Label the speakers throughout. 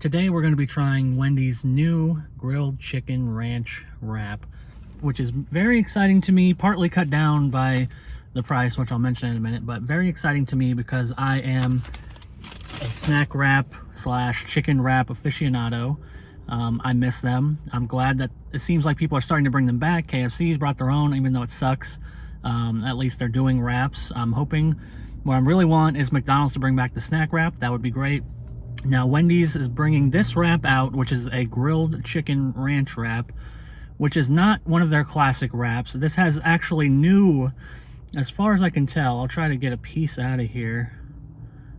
Speaker 1: Today we're going to be trying Wendy's new grilled chicken ranch wrap, which is very exciting to me, partly cut down by the price, which I'll mention in a minute, but very exciting to me because I am a snack wrap slash chicken wrap aficionado. I miss them. I'm glad that it seems like people are starting to bring them back. KFC's brought their own, even though it sucks. At least they're doing wraps. I'm hoping, what I really want is McDonald's to bring back the snack wrap. That would be great. Now, Wendy's is bringing this wrap out, which is a grilled chicken ranch wrap, which is not one of their classic wraps. This has actually new, as far as I can tell, I'll try to get a piece out of here,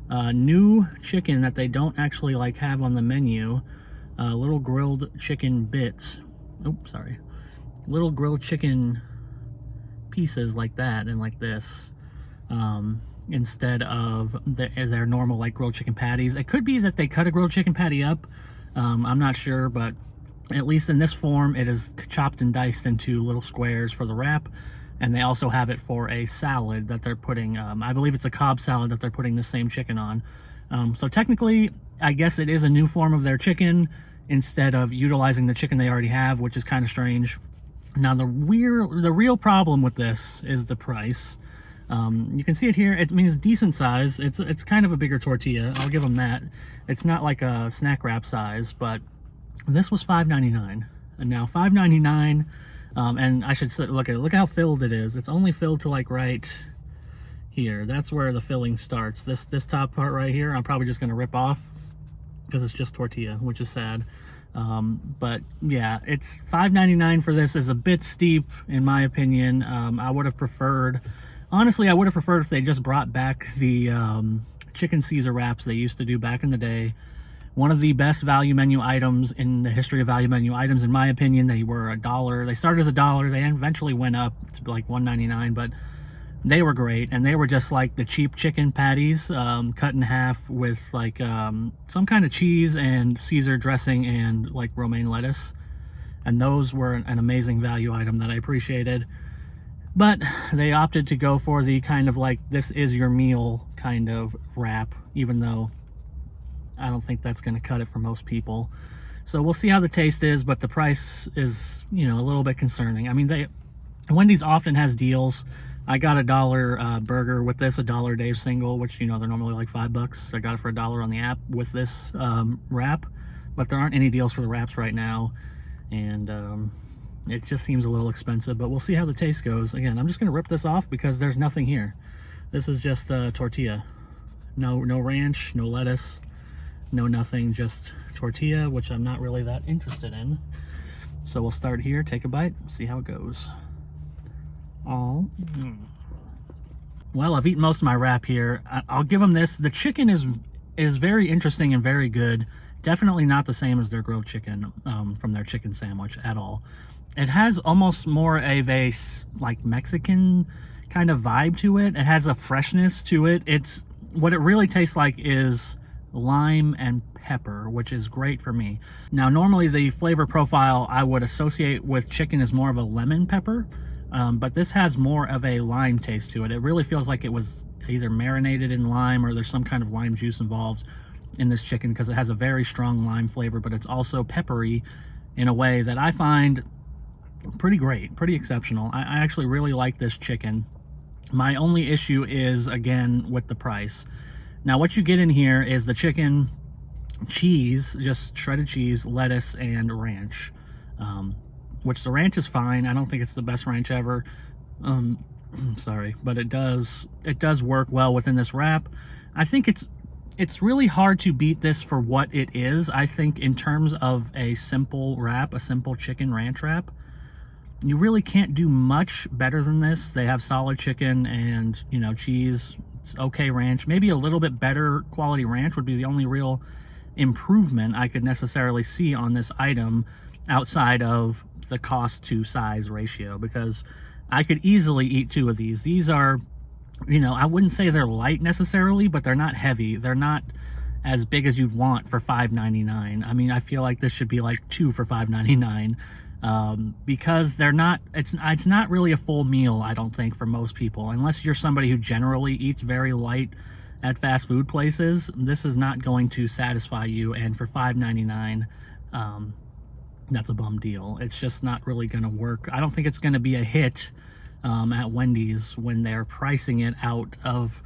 Speaker 1: new chicken that they don't actually like have on the menu, little grilled chicken bits. Oops, sorry. Little grilled chicken pieces like that and like this. Instead of their normal like grilled chicken patties. It could be that they cut a grilled chicken patty up. I'm not sure, but at least in this form, it is chopped and diced into little squares for the wrap. And they also have it for a salad that they're putting, I believe it's a Cobb salad that they're putting the same chicken on. So technically, I guess it is a new form of their chicken instead of utilizing the chicken they already have, which is kind of strange. Now, the real problem with this is the price. You can see it here. It means decent size. It's kind of a bigger tortilla. I'll give them that. It's not like a snack wrap size, but this was $5.99. And now $5.99, and I should look at it. Look how filled it is. It's only filled to like right here. That's where the filling starts. This top part right here, I'm probably just going to rip off because it's just tortilla, which is sad. But yeah, it's $5.99 for this is a bit steep in my opinion. I would have preferred, honestly, I would have preferred if they just brought back the chicken Caesar wraps they used to do back in the day. One of the best value menu items in the history of value menu items, in my opinion. They were $1. They started as $1. They eventually went up to like $1.99, but they were great. And they were just like the cheap chicken patties, cut in half with like some kind of cheese and Caesar dressing and like romaine lettuce. And those were an amazing value item that I appreciated. But they opted to go for the kind of like, this is your meal kind of wrap, even though I don't think that's going to cut it for most people. So we'll see how the taste is, but the price is, you know, a little bit concerning. I mean, Wendy's often has deals. I got a $1 burger with this, a $1 Dave single, which, you know, they're normally like $5. I got it for $1 on the app with this wrap, but there aren't any deals for the wraps right now. And it just seems a little expensive, but we'll see how the taste goes. Again, I'm just going to rip this off because there's nothing here. This is just tortilla. No ranch, no lettuce, no nothing, just tortilla, which I'm not really that interested in. So we'll start here, take a bite, see how it goes. Well, I've eaten most of my wrap here. I'll give them this. The chicken is very interesting and very good. Definitely not the same as their grilled chicken from their chicken sandwich at all. It has almost more of a like Mexican kind of vibe to it. It has a freshness to it. It's what it really tastes like is lime and pepper, which is great for me. Now, normally the flavor profile I would associate with chicken is more of a lemon pepper, but this has more of a lime taste to it. It really feels like it was either marinated in lime or there's some kind of lime juice involved in this chicken because it has a very strong lime flavor, but it's also peppery in a way that I find pretty great, pretty exceptional. I actually really like this chicken. My only issue is, again, with the price. Now, what you get in here is the chicken, cheese, just shredded cheese, lettuce, and ranch. Which the ranch is fine. I don't think it's the best ranch ever. Sorry, but it does work well within this wrap. I think it's really hard to beat this for what it is. I think in terms of a simple wrap, a simple chicken ranch wrap, you really can't do much better than this. They have solid chicken and, you know, cheese. It's okay ranch. Maybe a little bit better quality ranch would be the only real improvement I could necessarily see on this item outside of the cost to size ratio, because I could easily eat 2 of these. These are, you know, I wouldn't say they're light necessarily, but they're not heavy. They're not as big as you'd want for $5.99. I mean, I feel like this should be like 2 for $5.99. Because they're not, it's not really a full meal, I don't think, for most people, unless you're somebody who generally eats very light at fast food places, this is not going to satisfy you. And for $5.99, that's a bum deal. It's just not really going to work. I don't think it's going to be a hit at Wendy's when they're pricing it out of,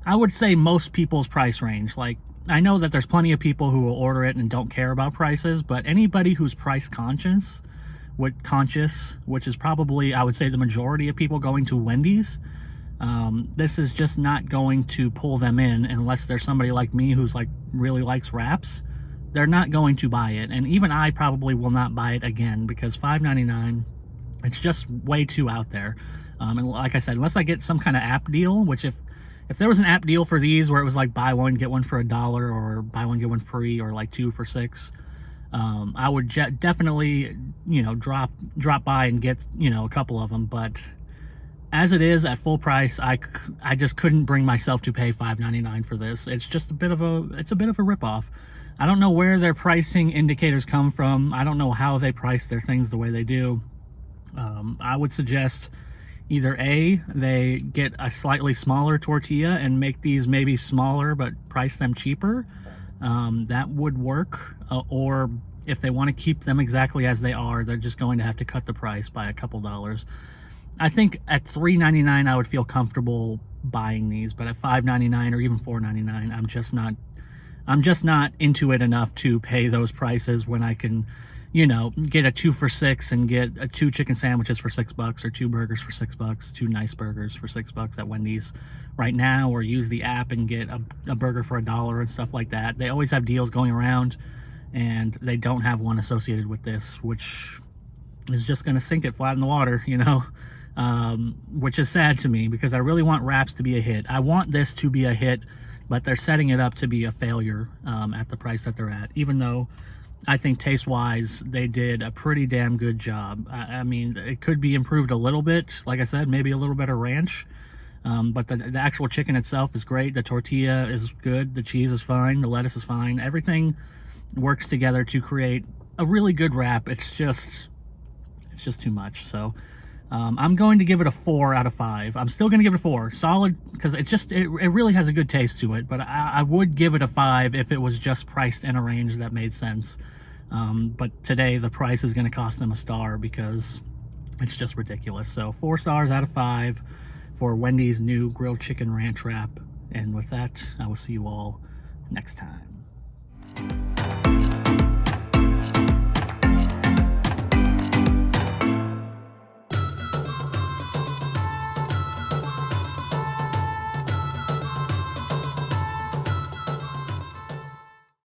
Speaker 1: I would say, most people's price range. Like, I know that there's plenty of people who will order it and don't care about prices, but anybody who's price conscious, which is probably, I would say, the majority of people going to Wendy's, this is just not going to pull them in unless there's somebody like me who's like really likes wraps. They're not going to buy it, and even I probably will not buy it again, because $5.99, it's just way too out there. And like I said, unless I get some kind of app deal, which if there was an app deal for these where it was like buy one get one for $1, or buy one get one free, or like 2 for $6, I would definitely, you know, drop by and get, you know, a couple of them. But as it is, at full price, I just couldn't bring myself to pay $5.99 for this. It's just a bit of a ripoff. I don't know where their pricing indicators come from. I don't know how they price their things the way they do. I would suggest either A, they get a slightly smaller tortilla and make these maybe smaller but price them cheaper. That would work. Or if they want to keep them exactly as they are, they're just going to have to cut the price by a couple dollars. I think at $3.99 I would feel comfortable buying these, but at $5.99 or even $4.99, I'm just not into it enough to pay those prices when I can, you know, get a 2 for $6 and get 2 chicken sandwiches for $6, or 2 burgers for $6, 2 nice burgers for $6 at Wendy's right now, or use the app and get a burger for $1 and stuff like that. They always have deals going around, and they don't have one associated with this, which is just going to sink it flat in the water, you know, which is sad to me, because I really want wraps to be a hit. I want this to be a hit, but they're setting it up to be a failure at the price that they're at, even though I think taste-wise they did a pretty damn good job. I mean, it could be improved a little bit. Like I said, maybe a little better ranch, but the actual chicken itself is great. The tortilla is good. The cheese is fine. The lettuce is fine. Everything works together to create a really good wrap. It's just too much. So I'm going to give it a 4 out of 5. I'm still going to give it a 4. Solid, because it really has a good taste to it. But I would give it a 5 if it was just priced in a range that made sense. But today the price is going to cost them a star, because it's just ridiculous. So 4 stars out of 5 for Wendy's new grilled chicken ranch wrap. And with that, I will see you all next time.